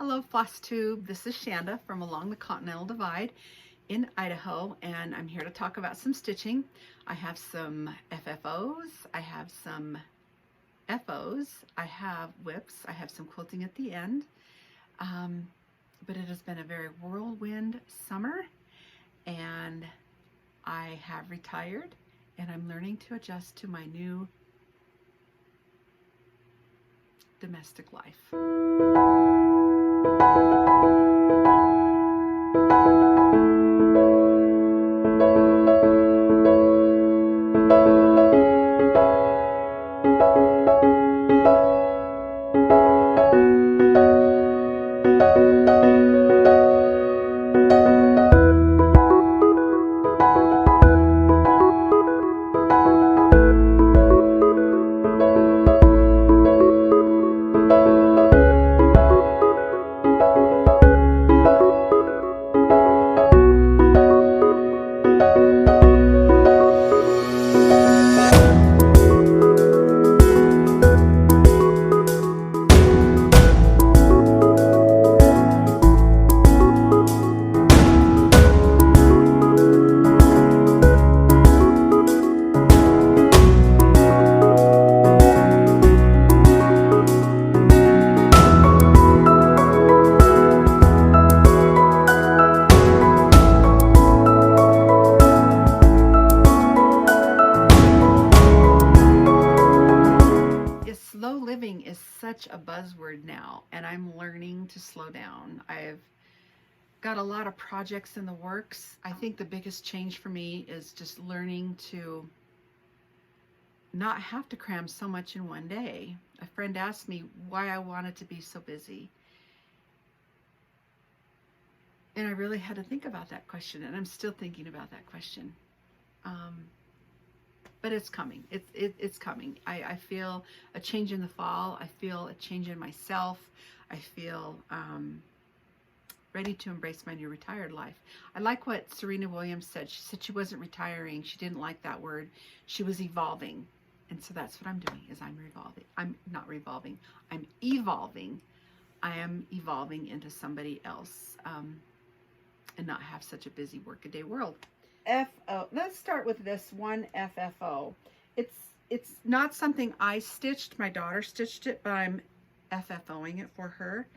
Hello FlossTube, this is Shanda from along the Continental Divide in Idaho, and I'm here to talk about some stitching. I have some FFOs, I have some FOs, I have whips, I have some quilting at the end, but it has been a very whirlwind summer, and I have retired, and I'm learning to adjust to my new domestic life. Slow living is such a buzzword now, and I'm learning to slow down. I've got a lot of projects in the works. I think the biggest change for me is just learning to not have to cram so much in one day. A friend asked me why I wanted to be so busy, and I really had to think about that question, and I'm still thinking about that question. But it's coming. It's coming. I feel a change in the fall. I feel a change in myself. I feel ready to embrace my new retired life. I like what Serena Williams said. She said she wasn't retiring. She didn't like that word. She was evolving. And so that's what I'm doing, is I'm revolving. I'm not revolving. I'm evolving. I am evolving into somebody else and not have such a busy workaday world. FO. Let's start with this one FFO. It's not something I stitched. My daughter stitched it, but I'm FFOing it for her.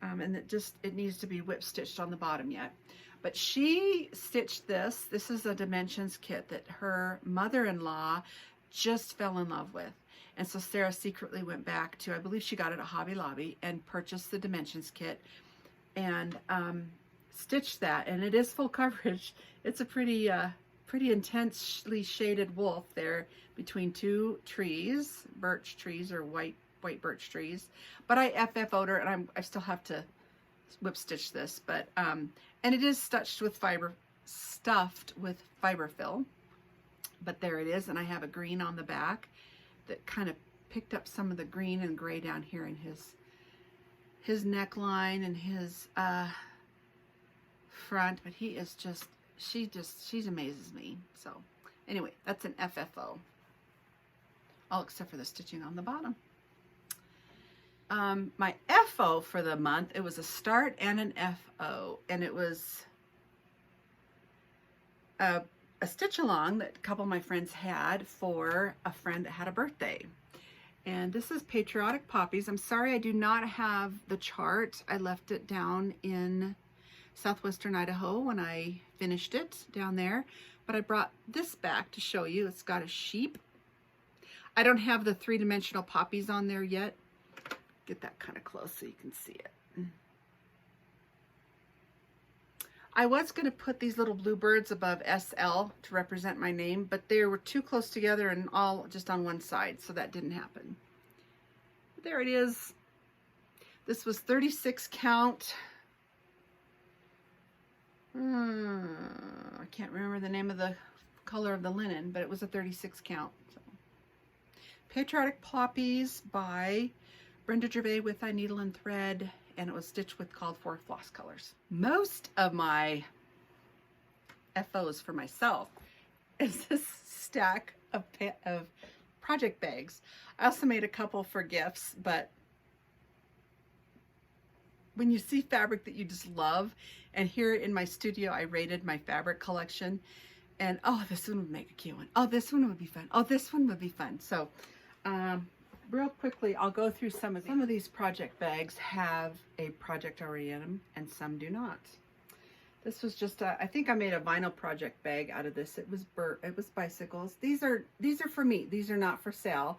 And it needs to be whip stitched on the bottom yet. But she stitched this. This is a dimensions kit that her mother-in-law just fell in love with. And so Sarah secretly went back to, I believe she got it at Hobby Lobby, and purchased the dimensions kit and stitched that, and it is full coverage. It's a pretty intensely shaded wolf there between two trees, birch trees or white birch trees. But I FFO'd her, and I still have to whip stitch this. But and it is stuffed with fiber fill. But there it is, and I have a green on the back that kind of picked up some of the green and gray down here in his neckline and his front, but he is she amazes me. So anyway, that's an FFO, all except for the stitching on the bottom. My FO for the month, it was a start and an FO, and it was a stitch along that a couple of my friends had for a friend that had a birthday. And this is Patriotic Poppies. I'm sorry I do not have the chart. I left it down in southwestern Idaho when I finished it down there, but I brought this back to show you. It's got a sheep. I don't have the three-dimensional poppies on there yet. Get that kind of close so you can see it. I was going to put these little bluebirds above SL to represent my name, but they were too close together and all just on one side, so that didn't happen. But there it is. This was 36 count. I can't remember the name of the color of the linen, but it was a 36 count. So. Patriotic Poppies by Brenda Gervais with I Needle and Thread, and it was stitched with called for floss colors. Most of my FOs for myself is this stack of project bags. I also made a couple for gifts, but when you see fabric that you just love, and here in my studio, I rated my fabric collection, and oh, this one would make a cute one. Oh, this one would be fun. Oh, this one would be fun. So, real quickly, I'll go through some of these. Some of these project bags have a project already in them, and some do not. This was just I think I made a vinyl project bag out of this. It was bicycles. These are for me. These are not for sale.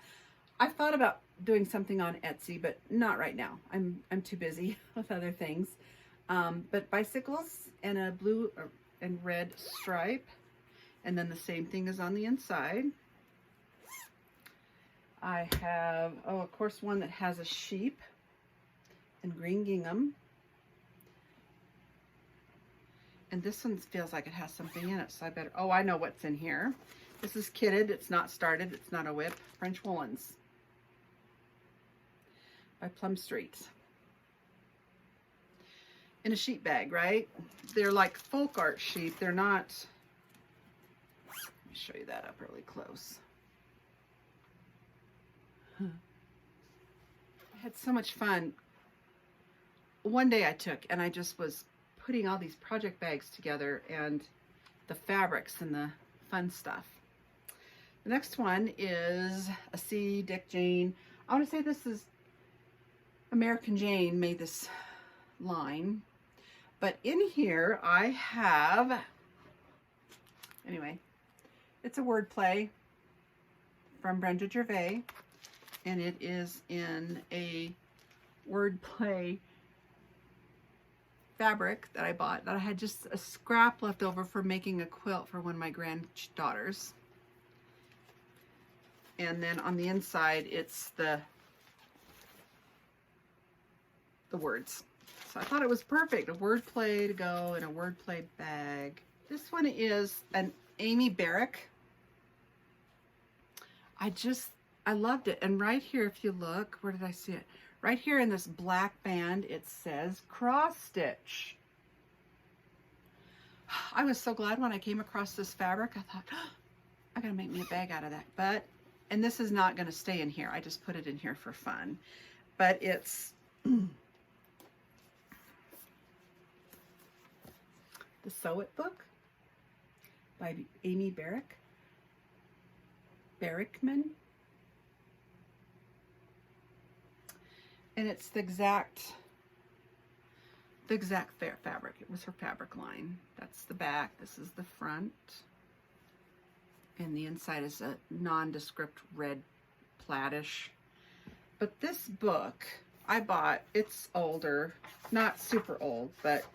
I've thought about doing something on Etsy, but not right now. I'm too busy with other things. But bicycles and a blue and red stripe, and then the same thing is on the inside. I have, oh, of course, one that has a sheep and green gingham. And this one feels like it has something in it, so I better, oh, I know what's in here. This is kitted, it's not started, it's not a whip. French woolens by Plum Street. In a sheep bag, right? They're like folk art sheep. They're not, let me show you that up really close. I had so much fun. One day I took and I just was putting all these project bags together, and the fabrics and the fun stuff. The next one is a C. Dick Jane. I want to say this is American Jane made this line, but in here I have, anyway, it's a word play from Brenda Gervais, and it is in a word play fabric that I bought, that I had just a scrap left over for making a quilt for one of my granddaughters. And then on the inside, it's the words. So I thought it was perfect, a word play to go in a word play bag. This one is an Amy Barrick. I loved it. And right here, if you look, where did I see it? Right here in this black band, it says cross stitch. I was so glad when I came across this fabric. I thought, oh, I gotta make me a bag out of that. And this is not gonna stay in here. I just put it in here for fun. But it's the Sew It book by Amy Barrickman. And it's the exact fabric. It was her fabric line. That's the back. This is the front. And the inside is a nondescript red plaidish. But this book I bought, it's older, not super old, but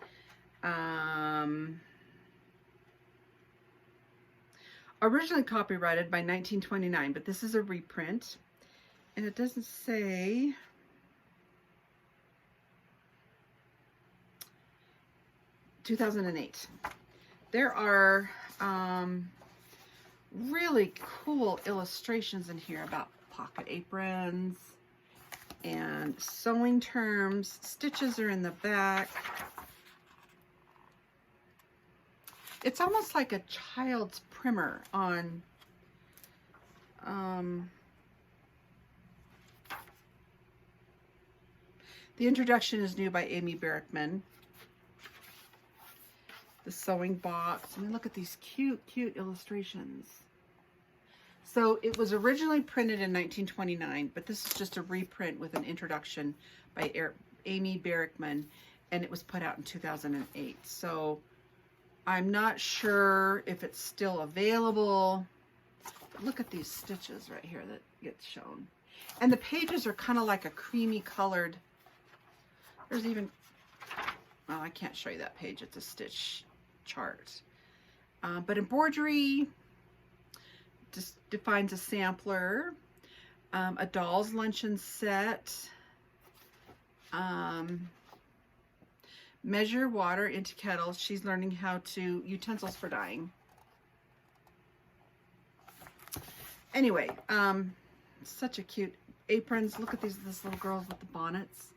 originally copyrighted by 1929, but this is a reprint. And it doesn't say, 2008. There are really cool illustrations in here about pocket aprons and sewing terms. Stitches are in the back. It's almost like a child's primer on the introduction is new by Amy Barrickman. The sewing box. I mean, look at these cute illustrations. So it was originally printed in 1929, but this is just a reprint with an introduction by Amy Barrickman, and it was put out in 2008. So I'm not sure if it's still available. Look at these stitches right here that get shown. And the pages are kind of like a creamy colored. There's even, well, I can't show you that page. It's a stitch chart. But embroidery just defines a sampler, a doll's luncheon set, measure water into kettles. She's learning how to, utensils for dyeing. Anyway, such a cute aprons. Look at this little girls with the bonnets.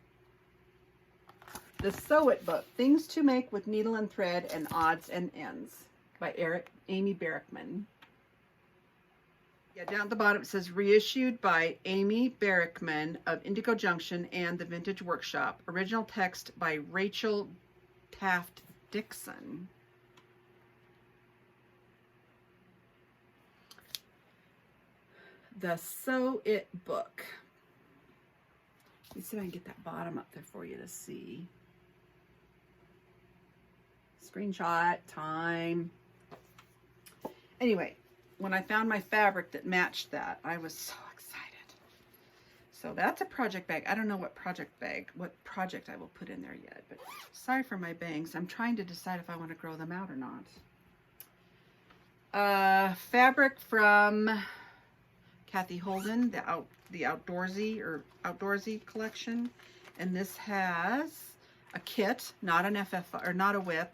The Sew It book, Things to Make with Needle and Thread and Odds and Ends by Amy Barrickman. Yeah, down at the bottom it says reissued by Amy Barrickman of Indigo Junction and the Vintage Workshop. Original text by Rachel Taft Dixon. The Sew It book. Let me see if I can get that bottom up there for you to see. Screenshot time. Anyway, when I found my fabric that matched that, I was so excited. So that's a project bag. I don't know what project I will put in there yet, but sorry for my bangs. I'm trying to decide if I want to grow them out or not. Fabric from Kathy Holden, the outdoorsy collection. And this has a kit, not an or not a whip.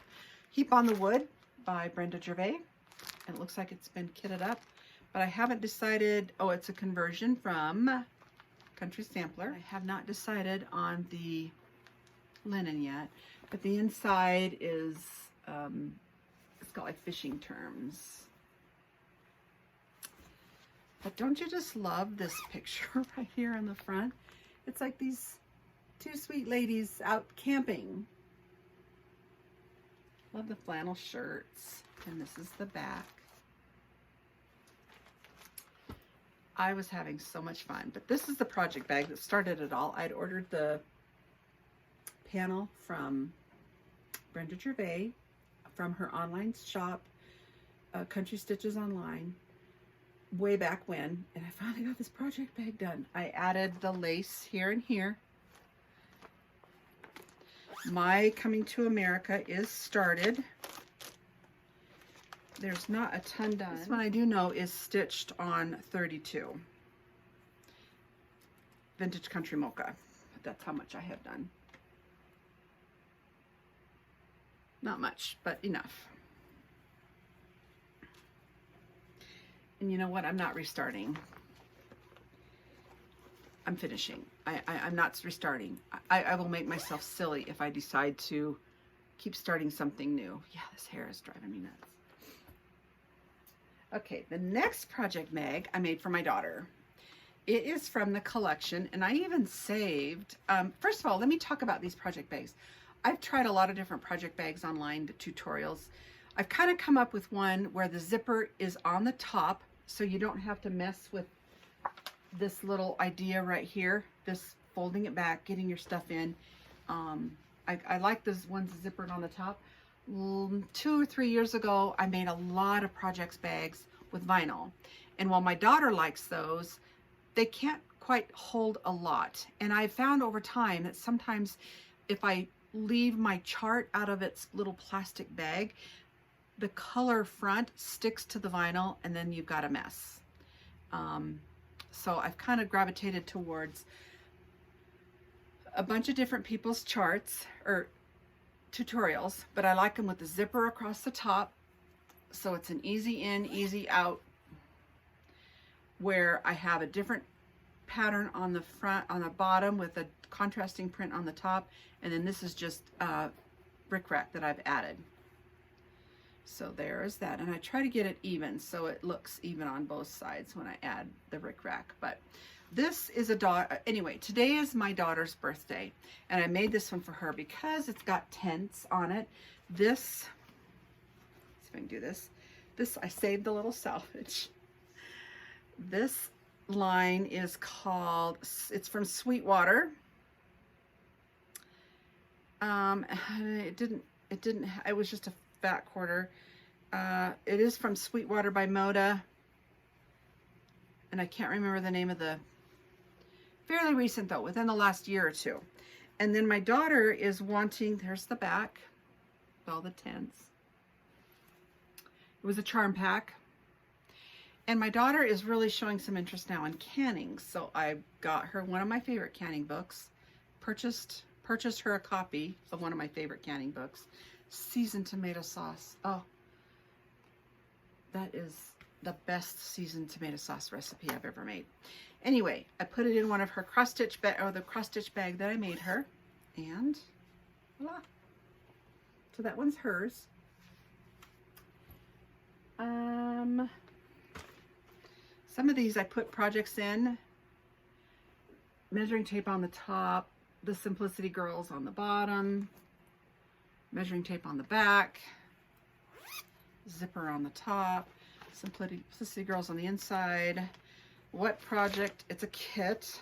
Heap on the Wood by Brenda Gervais. And it looks like it's been kitted up, but I haven't decided. Oh, it's a conversion from Country Sampler. I have not decided on the linen yet, but the inside is, it's got like fishing terms. But don't you just love this picture right here in the front? It's like these two sweet ladies out camping. Love the flannel shirts. And this is the back. I was having so much fun, but this is the project bag that started it all. I'd ordered the panel from Brenda Gervais from her online shop, Country Stitches Online, way back when, and I finally got this project bag done. I added the lace here and here. My Coming to America is started. There's not a ton done. This one I do know is stitched on 32. Vintage Country Mocha. That's how much I have done. Not much, but enough. And you know what? I'm not restarting. I'm finishing. I'm not restarting. I will make myself silly if I decide to keep starting something new. Yeah, this hair is driving me nuts. Okay, the next project bag I made for my daughter. It is from the collection, and I even saved, first of all, let me talk about these project bags. I've tried a lot of different project bags online, the tutorials. I've kind of come up with one where the zipper is on the top, so you don't have to mess with this little idea right here, this folding it back, getting your stuff in. I like those ones zippered on the top. 2 or 3 years ago, I made a lot of projects bags with vinyl. And while my daughter likes those, they can't quite hold a lot. And I found over time that sometimes if I leave my chart out of its little plastic bag, the color front sticks to the vinyl and then you've got a mess. So I've kind of gravitated towards a bunch of different people's charts or tutorials, but I like them with the zipper across the top, so it's an easy in, easy out, where I have a different pattern on the front, on the bottom, with a contrasting print on the top, and then this is just rickrack that I've added. So there's that, and I try to get it even so it looks even on both sides when I add the rickrack. But this is a daughter. Anyway, today is my daughter's birthday, and I made this one for her because it's got tents on it. This, let's see if I can do this. This, I saved the little salvage. This line is called, it's from Sweetwater. It was just a fat quarter. It is from Sweetwater by Moda, and I can't remember the name of the, fairly recent though, within the last year or two. And then my daughter is wanting, there's the back, all the tents. It was a charm pack. And my daughter is really showing some interest now in canning, so I got her one of my favorite canning books, purchased her a copy of one of my favorite canning books, Seasoned Tomato Sauce. Oh, that is the best seasoned tomato sauce recipe I've ever made. Anyway, I put it in one of her cross-stitch bag, or the cross-stitch bag that I made her, and voila. So that one's hers. Some of these I put projects in, measuring tape on the top, the Simplicity Girls on the bottom, measuring tape on the back, zipper on the top, Simplicity Girls on the inside. What project? It's a kit.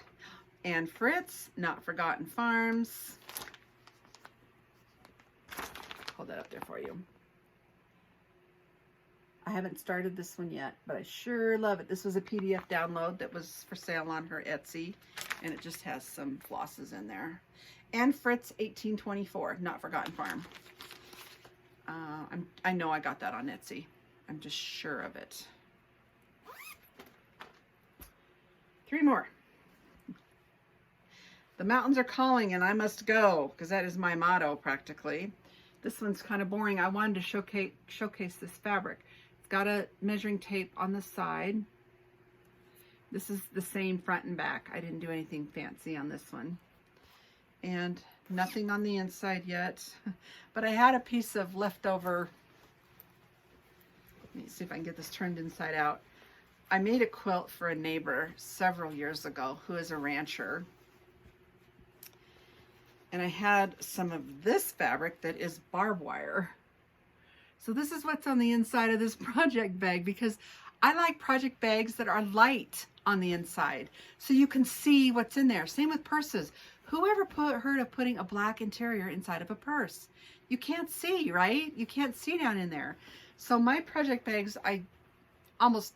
And Fritz, Not Forgotten Farms. Hold that up there for you. I haven't started this one yet, but I sure love it. This was a PDF download that was for sale on her Etsy, and it just has some flosses in there. And Fritz 1824, Not Forgotten Farm. I know I got that on Etsy. I'm just sure of it. 3 more. The mountains are calling and I must go, because that is my motto practically. This one's kind of boring. I wanted to showcase this fabric. It's got a measuring tape on the side. This is the same front and back. I didn't do anything fancy on this one. And nothing on the inside yet. But I had a piece of leftover. Let me see if I can get this turned inside out. I made a quilt for a neighbor several years ago who is a rancher. And I had some of this fabric that is barbed wire. So this is what's on the inside of this project bag, because I like project bags that are light on the inside so you can see what's in there. Same with purses. Whoever heard of putting a black interior inside of a purse? You can't see, right? You can't see down in there. So my project bags, I almost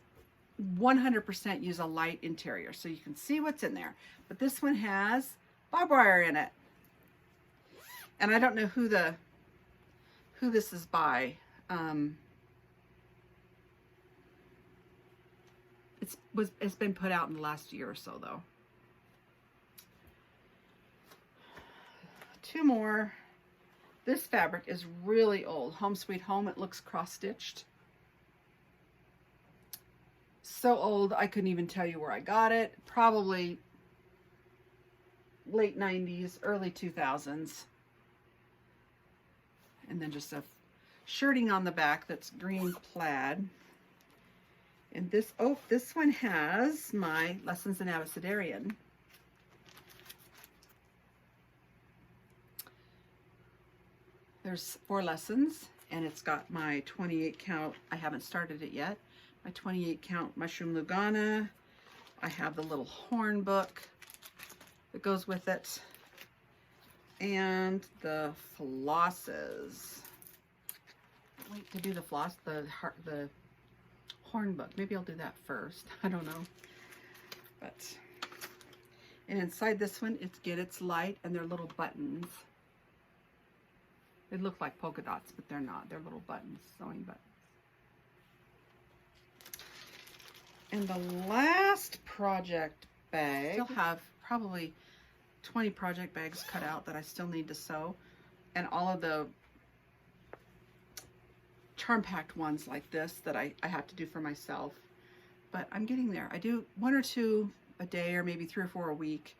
100% use a light interior so you can see what's in there. But this one has barbed wire in it. And I don't know who this is by. It's been put out in the last year or so though. 2 more. This fabric is really old. Home Sweet Home. It looks cross-stitched. So old I couldn't even tell you where I got it. Probably late 90s, early 2000s. And then just a shirting on the back that's green plaid. And this one has my Lessons in Abecedarian. There's 4 lessons, and it's got my 28 count. I haven't started it yet. My 28 count Mushroom Lugana. I have the little horn book that goes with it. And the flosses. Wait to do the the horn book. Maybe I'll do that first. I don't know. But and inside this one, it's light, and they're little buttons. They look like polka dots, but they're not. They're little buttons, sewing buttons. And the last project bag, I still have probably 20 project bags cut out that I still need to sew, and all of the charm packed ones like this that I have to do for myself. But I'm getting there. I do 1 or 2 a day, or maybe 3 or 4 a week.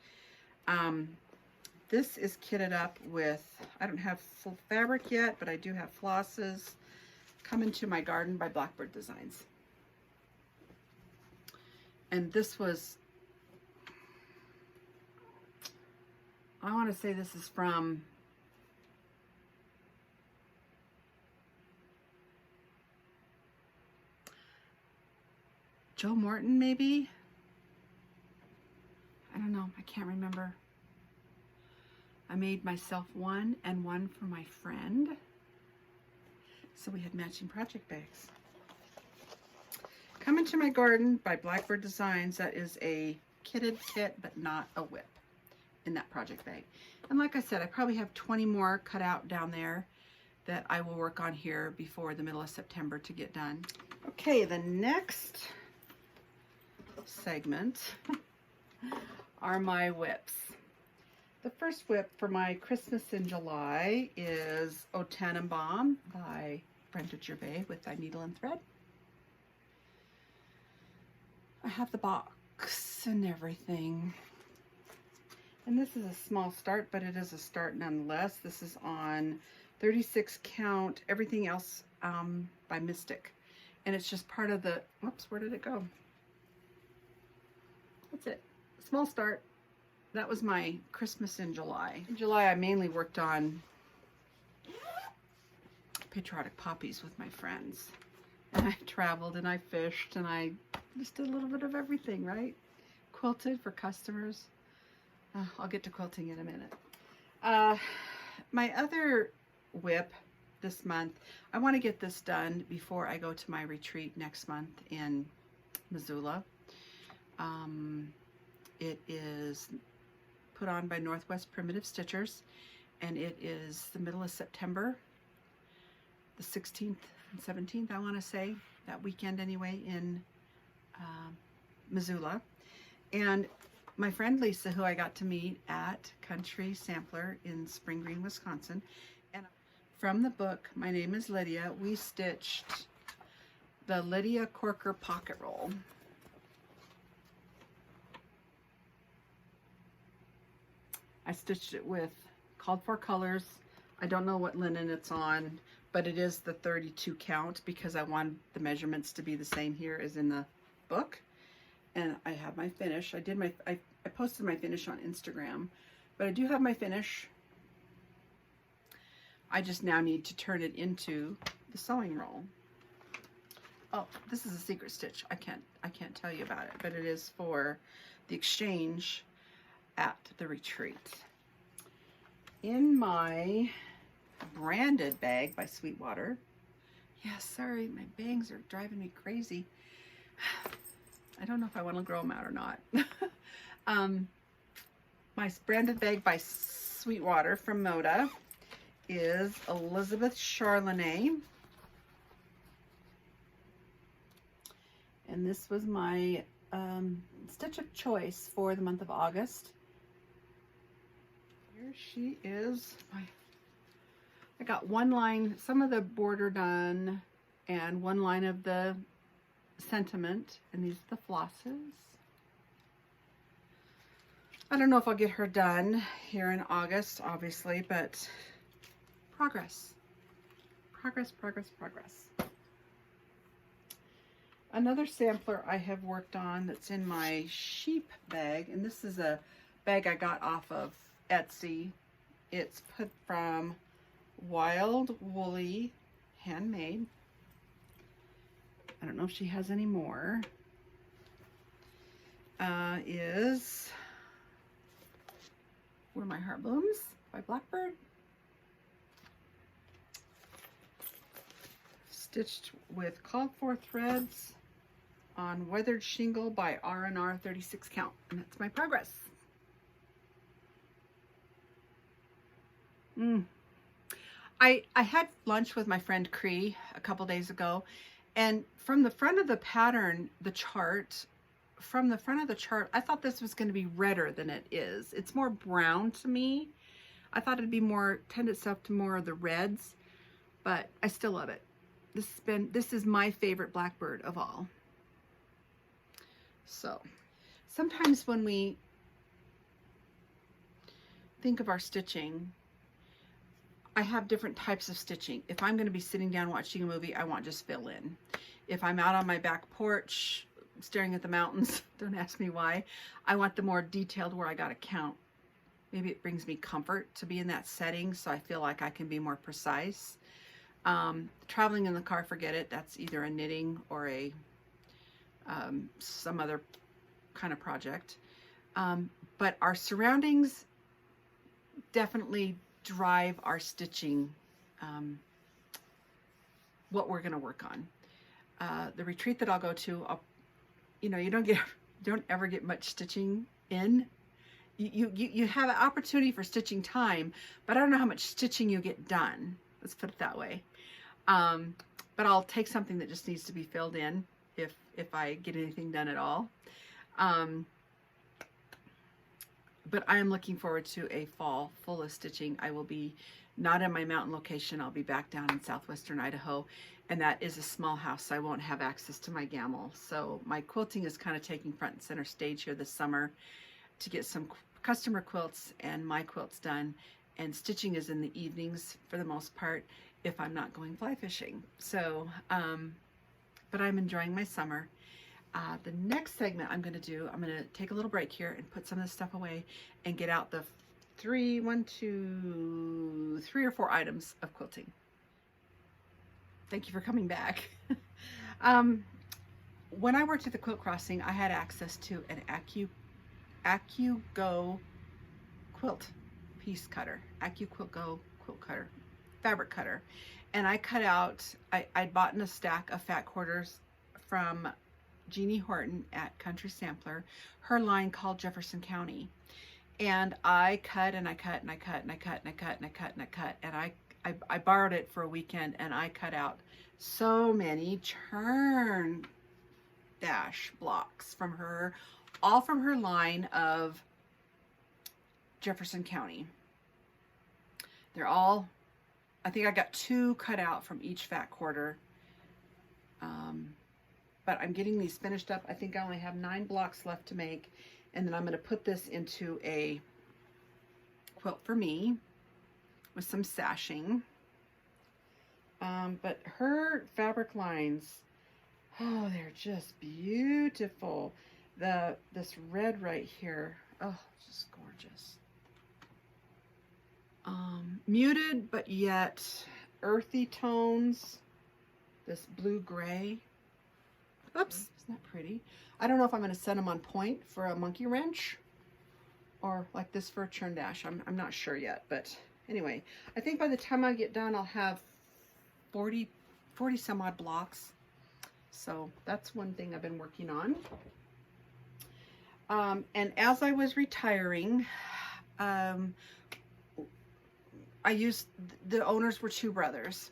This is kitted up with, I don't have full fabric yet, but I do have flosses. Come Into My Garden by Blackbird Designs. And this was, I want to say this is from Joe Morton, maybe? I don't know. I can't remember. I made myself one and one for my friend. So we had matching project bags. Come Into My Garden by Blackbird Designs. That is a kitted kit, but not a whip in that project bag. And like I said, I probably have 20 more cut out down there that I will work on here before the middle of September to get done. Okay, the next segment are my whips. The first whip for my Christmas in July is O Tannenbaum by Brenda Gervais with Thy Needle and Thread. I have the box and everything. And this is a small start, but it is a start nonetheless. This is on 36 count, Everything Else by Mystic. And it's just part of the, whoops, where did it go? that's it. Small start. That was my Christmas in July. In July, I mainly worked on Patriotic Poppies with my friends. And I traveled and I fished and I just did a little bit of everything, right? Quilted for customers. I'll get to quilting in a minute. My other whip this month, I want to get this done before I go to my retreat next month in Missoula. It is put on by Northwest Primitive Stitchers, and it is the middle of September, the 16th and 17th, I want to say, that weekend anyway, in Missoula. And my friend Lisa, who I got to meet at Country Sampler in Spring Green, Wisconsin, and from the book, My Name is Lydia, we stitched the Lydia Corker Pocket Roll. I stitched it with called for colors. I don't know what linen it's on, but it is the 32 count because I wanted the measurements to be the same here as in the book. And I have my finish. I posted my finish on Instagram, but I do have my finish. I just now need to turn it into the sewing roll. Oh, this is a secret stitch. I can't tell you about it, but it is for the exchange at the retreat. In my branded bag by Sweetwater. Yeah, sorry, my bangs are driving me crazy. I don't know if I want to grow them out or not. My branded bag by Sweetwater from Moda is Elizabeth Charlene. And this was my stitch of choice for the month of August. Here she is. I got one line, some of the border done, and one line of the sentiment, and these are the flosses. I don't know if I'll get her done here in August, obviously, but progress. Progress, progress, progress. Another sampler I have worked on that's in my sheep bag, and this is a bag I got off of Etsy. It's put from Wild Woolly Handmade. I don't know if she has any more. Is Where My Heart Blooms by Blackbird. Stitched with called for threads on Weathered Shingle by R&R 36 count. And that's my progress. I had lunch with my friend Cree a couple days ago, and from the front of the pattern, I thought this was going to be redder than it is. It's more brown to me. I thought it'd be more, tend itself to more of the reds, but I still love it. This is my favorite Blackbird of all. So sometimes when we think of our stitching, I have different types of stitching. If I'm going to be sitting down watching a movie, I want just fill in. If I'm out on my back porch staring at the mountains, don't ask me why, I want the more detailed where I got to count. Maybe it brings me comfort to be in that setting, so I feel like I can be more precise. Traveling in the car, forget it. That's either a knitting or a some other kind of project. But our surroundings definitely drive our stitching, what we're going to work on. The retreat that I'll go to, you don't ever get much stitching in. You have an opportunity for stitching time, but I don't know how much stitching you get done. Let's put it that way. But I'll take something that just needs to be filled in if I get anything done at all. But I am looking forward to a fall full of stitching. I will be not in my mountain location. I'll be back down in southwestern Idaho, and that is a small house, so I won't have access to my gammal. So my quilting is kind of taking front and center stage here this summer to get some customer quilts and my quilts done, and stitching is in the evenings for the most part if I'm not going fly fishing. So, but I'm enjoying my summer. The next segment I'm going to do, I'm going to take a little break here and put some of this stuff away and get out the three or four items of quilting. Thank you for coming back. When I worked at the Quilt Crossing, I had access to an AccuGo quilt piece cutter, AccuQuilt quilt cutter, fabric cutter. And I cut out, I'd bought in a stack of fat quarters from Jeannie Horton at Country Sampler, her line called Jefferson County. And I cut and I cut and I cut and I cut and I cut and I cut and I cut. And I borrowed it for a weekend and I cut out so many churn dash blocks from her, all from her line of Jefferson County. They're all, I think I got 2 cut out from each fat quarter. But I'm getting these finished up. I think I only have 9 blocks left to make. And then I'm going to put this into a quilt for me with some sashing. But her fabric lines, oh, they're just beautiful. This red right here, oh, just gorgeous. Muted, but yet earthy tones. This blue-gray. Oops, isn't that pretty? I don't know if I'm going to set them on point for a monkey wrench or like this for a churn dash. I'm not sure yet, but anyway, I think by the time I get done, I'll have 40 some odd blocks. So that's one thing I've been working on. And as I was retiring, the owners were 2 brothers,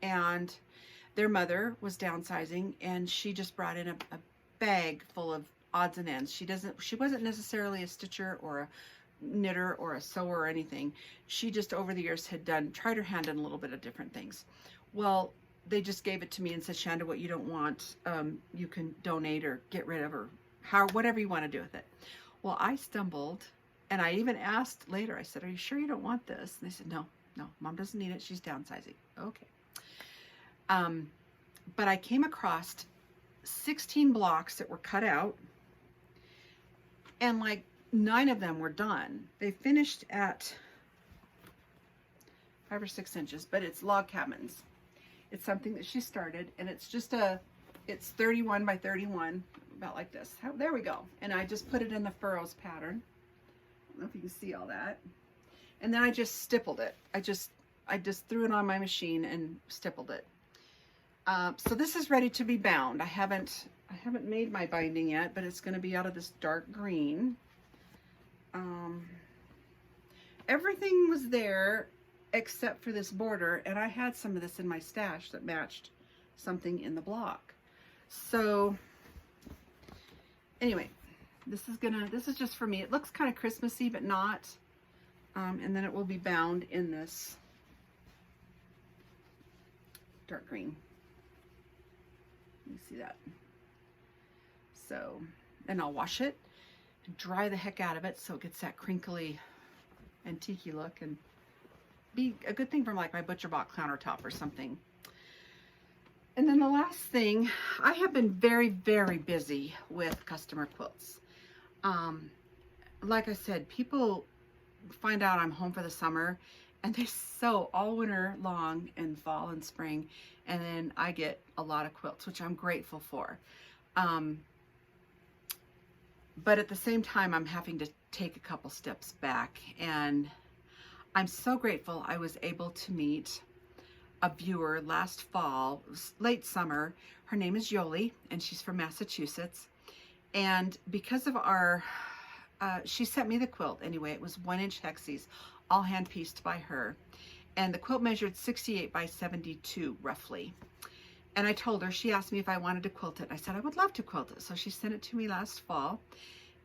and their mother was downsizing, and she just brought in a bag full of odds and ends. She wasn't necessarily a stitcher or a knitter or a sewer or anything. She just over the years had tried her hand in a little bit of different things. Well, they just gave it to me and said, Shanda, what you don't want, you can donate or get rid of, or whatever you want to do with it. Well, I stumbled, and I even asked later, I said, are you sure you don't want this? And they said, no, Mom doesn't need it. She's downsizing. Okay. But I came across 16 blocks that were cut out, and like 9 of them were done. They finished at 5 or 6 inches, but it's log cabins. It's something that she started, and it's just it's 31 by 31, about like this. There we go. And I just put it in the furrows pattern. I don't know if you can see all that. And then I just stippled it. I just threw it on my machine and stippled it. So this is ready to be bound. I haven't made my binding yet, but it's going to be out of this dark green. Everything was there except for this border, and I had some of this in my stash that matched something in the block. So anyway, this is just for me. It looks kind of Christmassy, but not. And then it will be bound in this dark green. You see that? So, and I'll wash it and dry the heck out of it so it gets that crinkly antique look, and be a good thing from like my butcher box countertop or something. And then the last thing, I have been very, very busy with customer quilts. Like I said, people find out I'm home for the summer, and they sew all winter long and fall and spring, and then I get a lot of quilts, which I'm grateful for. But at the same time, I'm having to take a couple steps back, and I'm so grateful I was able to meet a viewer last fall, late summer. Her name is Yoli, and she's from Massachusetts. And because of our, she sent me the quilt anyway. It was 1-inch hexies, all hand pieced by her. And the quilt measured 68 by 72 roughly. And I told her, she asked me if I wanted to quilt it. I said I would love to quilt it. So she sent it to me last fall.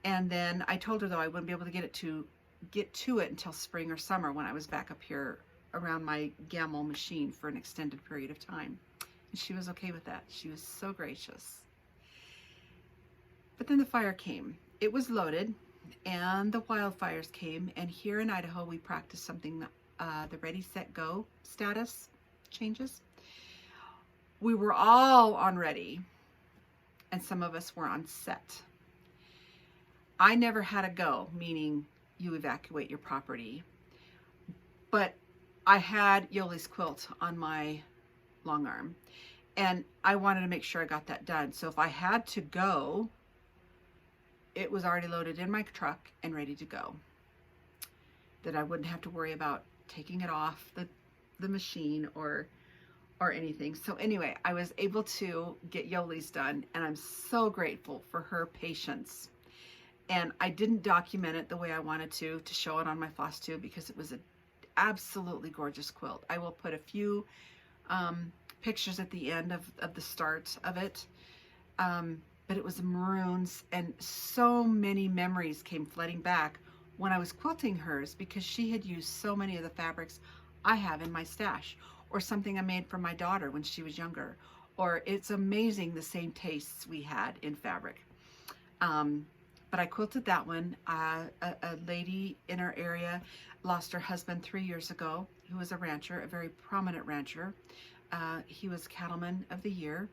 And then I told her, though, I wouldn't be able to get to it until spring or summer, when I was back up here around my Gamble machine for an extended period of time. And she was okay with that. She was so gracious. But then the fire came. It was loaded, and the wildfires came. And here in Idaho, we practiced something, the ready, set, go status changes. We were all on ready, and some of us were on set. I never had a go, meaning you evacuate your property, but I had Yoli's quilt on my long arm, and I wanted to make sure I got that done. So if I had to go, it was already loaded in my truck and ready to go, that I wouldn't have to worry about taking it off the machine or anything. So anyway, I was able to get Yoli's done, and I'm so grateful for her patience. And I didn't document it the way I wanted to show it on my FlossTube, because it was an absolutely gorgeous quilt. I will put a few pictures at the end of the start of it. But it was maroons, and so many memories came flooding back when I was quilting hers, because she had used so many of the fabrics I have in my stash, or something I made for my daughter when she was younger. Or it's amazing the same tastes we had in fabric. But I quilted that one. A lady in our area lost her husband 3 years ago, who was a rancher, a very prominent rancher. He was Cattleman of the Year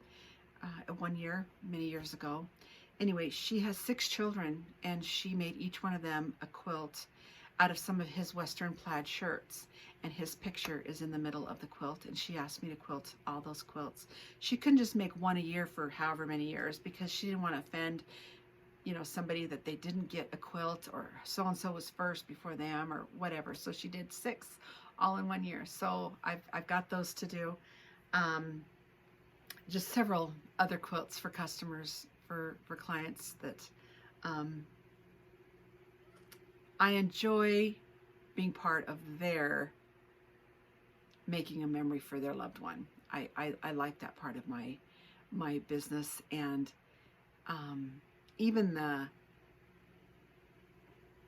1 year, many years ago. Anyway, she has 6 children, and she made each one of them a quilt out of some of his Western plaid shirts. And his picture is in the middle of the quilt, and she asked me to quilt all those quilts. She couldn't just make one a year for however many years, because she didn't want to offend, you know, somebody that they didn't get a quilt, or so-and-so was first before them, or whatever. So she did 6 all in 1 year. So I've got those to do. Just several other quilts for customers, for clients that I enjoy being part of their making a memory for their loved one. I like that part of my business, and even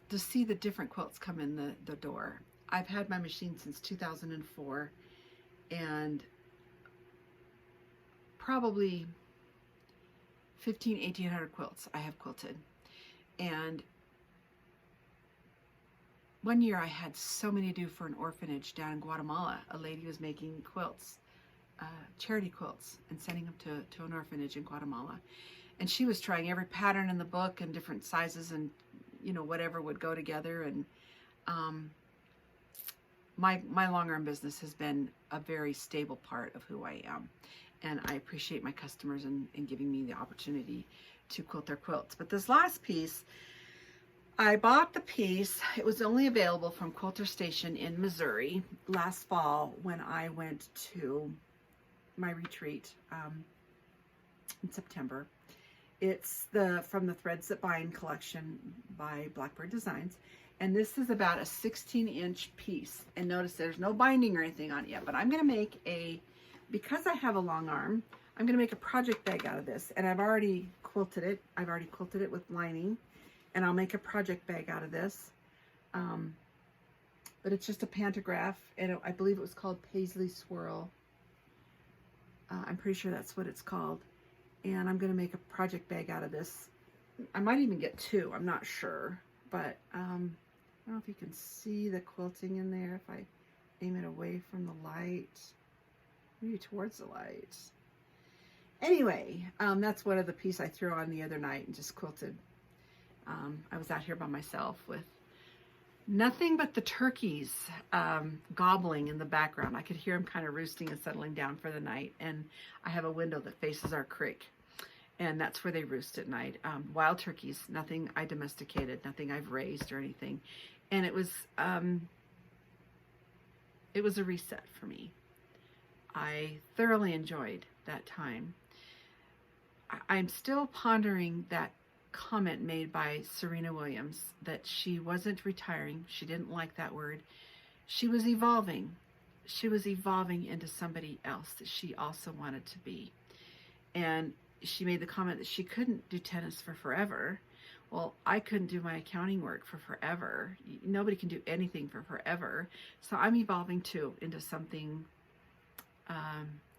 to see the different quilts come in the door. I've had my machine since 2004, and probably 1,800 quilts I have quilted. And 1 year I had so many due for an orphanage down in Guatemala. A lady was making quilts, charity quilts, and sending them to an orphanage in Guatemala. And she was trying every pattern in the book and different sizes, and you know, whatever would go together. And my long arm business has been a very stable part of who I am. And I appreciate my customers in giving me the opportunity to quilt their quilts. But this last piece, I bought the piece. It was only available from Quilter Station in Missouri last fall when I went to my retreat in September. It's from the Threads That Bind collection by Blackbird Designs. And this is about a 16-inch piece. And notice there's no binding or anything on it yet, but I'm going to make because I have a long arm, I'm going to make a project bag out of this. And I've already quilted it. I've already quilted it with lining. And I'll make a project bag out of this. But it's just a pantograph. And I believe it was called Paisley Swirl. I'm pretty sure that's what it's called. And I'm going to make a project bag out of this. I might even get 2. I'm not sure. But I don't know if you can see the quilting in there. If I aim it away from the light. Maybe towards the light. Anyway, that's one of the pieces I threw on the other night and just quilted. I was out here by myself with nothing but the turkeys gobbling in the background. I could hear them kind of roosting and settling down for the night. And I have a window that faces our creek, and that's where they roost at night. Wild turkeys, nothing I domesticated, nothing I've raised or anything. And it was a reset for me. I thoroughly enjoyed that time. I'm still pondering that comment made by Serena Williams that she wasn't retiring. She didn't like that word. She was evolving. She was evolving into somebody else that she also wanted to be. And she made the comment that she couldn't do tennis for forever. Well, I couldn't do my accounting work for forever. Nobody can do anything for forever. So I'm evolving too into something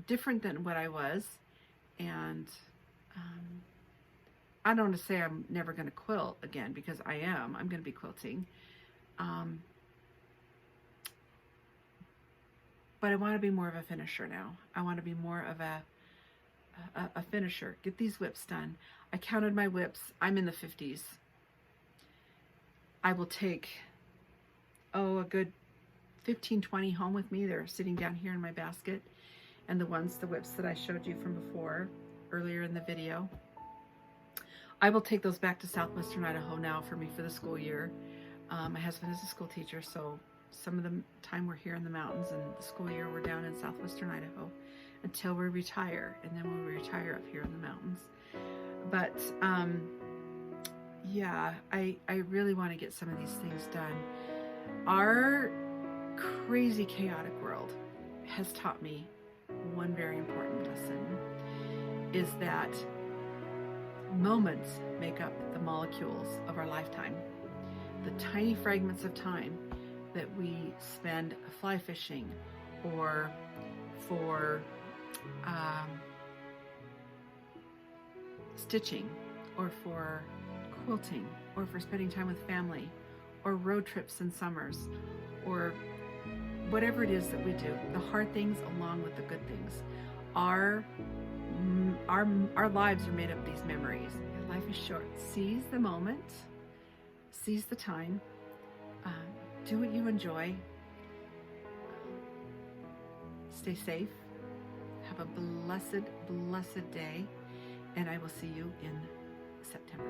different than what I was. And I don't want to say I'm never going to quilt again, because I am. I'm going to be quilting. But I want to be more of a finisher now. I want to be more of a a finisher. Get these whips done. I counted my whips. I'm in the 50s. I will take, a good 15, 20 home with me. They're sitting down here in my basket. And the whips that I showed you from before, earlier in the video, I will take those back to southwestern Idaho now for me for the school year. My husband is a school teacher, so some of the time we're here in the mountains, and the school year we're down in southwestern Idaho until we retire, and then we'll retire up here in the mountains. But yeah, I really want to get some of these things done. Our crazy, chaotic world has taught me one very important lesson, is that moments make up the molecules of our lifetime. The tiny fragments of time that we spend fly fishing, or for stitching, or for quilting, or for spending time with family, or road trips in summers, or whatever it is that we do, the hard things along with the good things. Our lives are made up of these memories. Life is short. Seize the moment, seize the time, do what you enjoy, stay safe, have a blessed, blessed day, and I will see you in September.